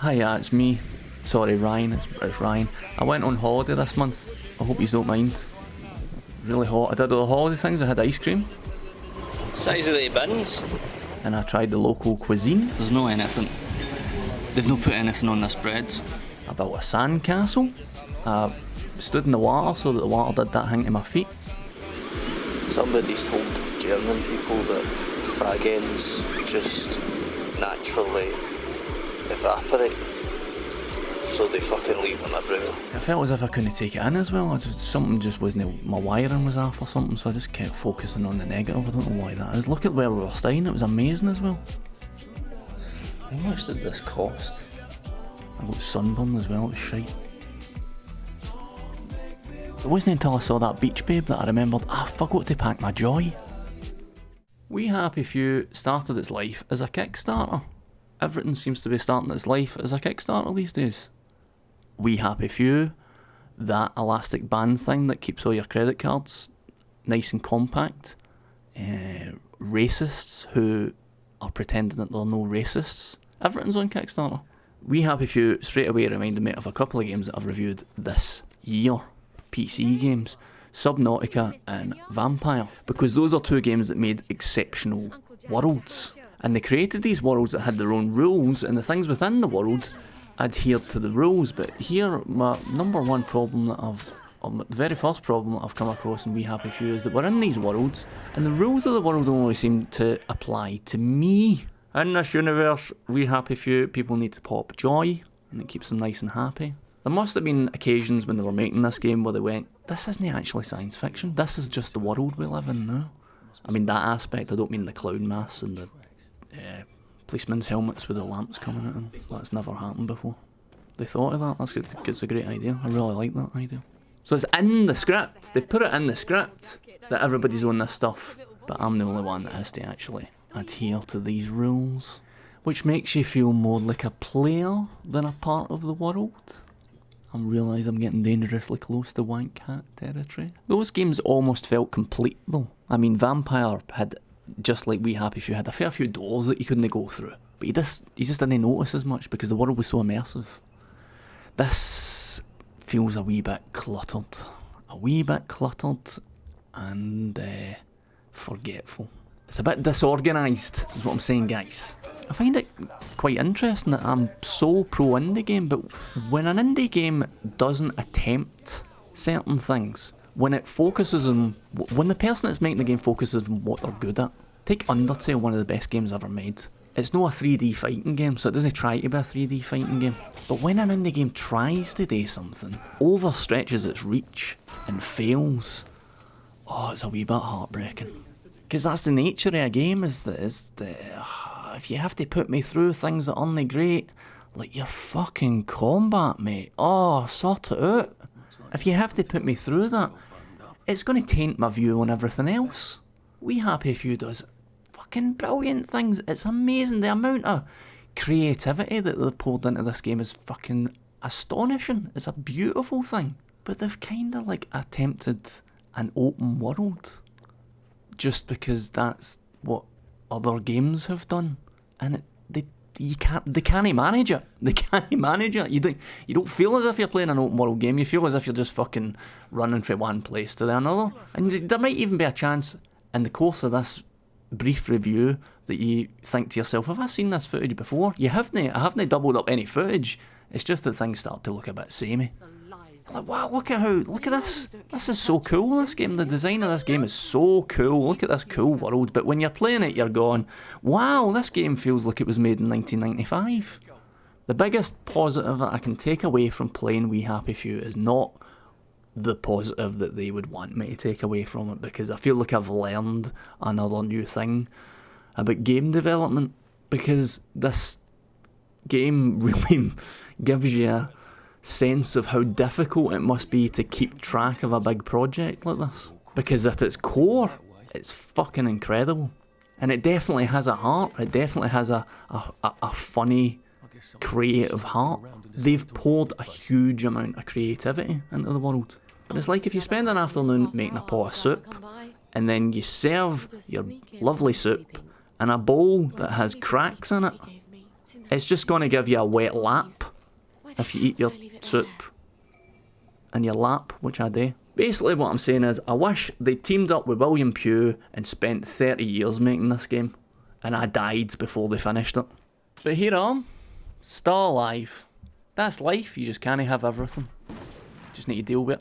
Hiya, it's me. Sorry, Ryan. It's Ryan. I went on holiday this month. I hope you don't mind. Really hot. I did all the holiday things. I had ice cream. Size of the bins? And I tried the local cuisine. There's no anything. They've not put anything on this bread. I built a sand castle. I stood in the water so that the water did that thing to my feet. Somebody's told German people that fraggens just naturally evaporate, so they fucking leave them everywhere. I felt as if I couldn't take it in as well. Something just wasn't, my wiring was off or something, so I just kept focusing on the negative. I don't know why that is. Look at where we were staying, it was amazing as well. How much did this cost? I got sunburn as well, it was shite. It wasn't until I saw that beach babe that I remembered, I forgot to pack my joy. We Happy Few started its life as a Kickstarter. Everything seems to be starting its life as a Kickstarter these days. We Happy Few, that elastic band thing that keeps all your credit cards nice and compact. Racists who are pretending that they're no racists. Everything's on Kickstarter. We Happy Few straight away reminded me of a couple of games that I've reviewed this year. PC games. Subnautica and Vampire. Because those are two games that made exceptional worlds. And they created these worlds that had their own rules, and the things within the world adhered to the rules. But here, my number one problem that the very first problem that I've come across in We Happy Few is that we're in these worlds, and the rules of the world only seem to apply to me. In this universe, We Happy Few, people need to pop joy, and it keeps them nice and happy. There must have been occasions when they were making this game where they went, this isn't actually science fiction, this is just the world we live in now. I mean that aspect, I don't mean the clown masks and the policemen's helmets with the lamps coming at them. That's never happened before. They thought of that, that's good. It's a great idea, I really like that idea. So it's in the script, they've put it in the script that everybody's on this stuff, but I'm the only one that has to actually adhere to these rules, which makes you feel more like a player than a part of the world. I realise I'm getting dangerously close to wank cat territory. Those games almost felt complete though. I mean, Vampire had, just like We Happy Few, had a fair few doors that you couldn't go through. But you just didn't notice as much because the world was so immersive. This feels a wee bit cluttered. And forgetful. It's a bit disorganised, is what I'm saying, guys. I find it quite interesting that I'm so pro indie game, but when an indie game doesn't attempt certain things, when the person that's making the game focuses on what they're good at. Take Undertale, one of the best games ever made. It's not a 3D fighting game, so it doesn't try to be a 3D fighting game. But when an indie game tries to do something, overstretches its reach, and fails, it's a wee bit heartbreaking. Because that's the nature of a game, is if you have to put me through things that aren't great, like your fucking combat, mate, sort it out. If you have to put me through that, it's going to taint my view on everything else. We Happy Few does fucking brilliant things. It's amazing. The amount of creativity that they've poured into this game is fucking astonishing. It's a beautiful thing. But they've kind of like attempted an open world just because that's what other games have done, and they can't manage it. They can't manage it. You don't feel as if you're playing an open world game. You feel as if you're just fucking running from one place to the another. And there might even be a chance in the course of this brief review that you think to yourself, have I seen this footage before? I haven't doubled up any footage. It's just that things start to look a bit samey. Like, wow, look at this. This is so cool, this game. The design of this game is so cool. Look at this cool world. But when you're playing it, you're going, wow, this game feels like it was made in 1995. The biggest positive that I can take away from playing We Happy Few is not the positive that they would want me to take away from it, because I feel like I've learned another new thing about game development, because this game really gives you a sense of how difficult it must be to keep track of a big project like this, because at its core it's fucking incredible, and it definitely has a heart. It definitely has a funny, creative heart. They've poured a huge amount of creativity into the world, but it's like if you spend an afternoon making a pot of soup and then you serve your lovely soup in a bowl that has cracks in it, It's just going to give you a wet lap if you eat your soup in your lap, which I do. Basically what I'm saying is, I wish they teamed up with William Pugh and spent 30 years making this game, and I died before they finished it. But here I am, still alive. That's life, you just can't have everything. Just need to deal with it.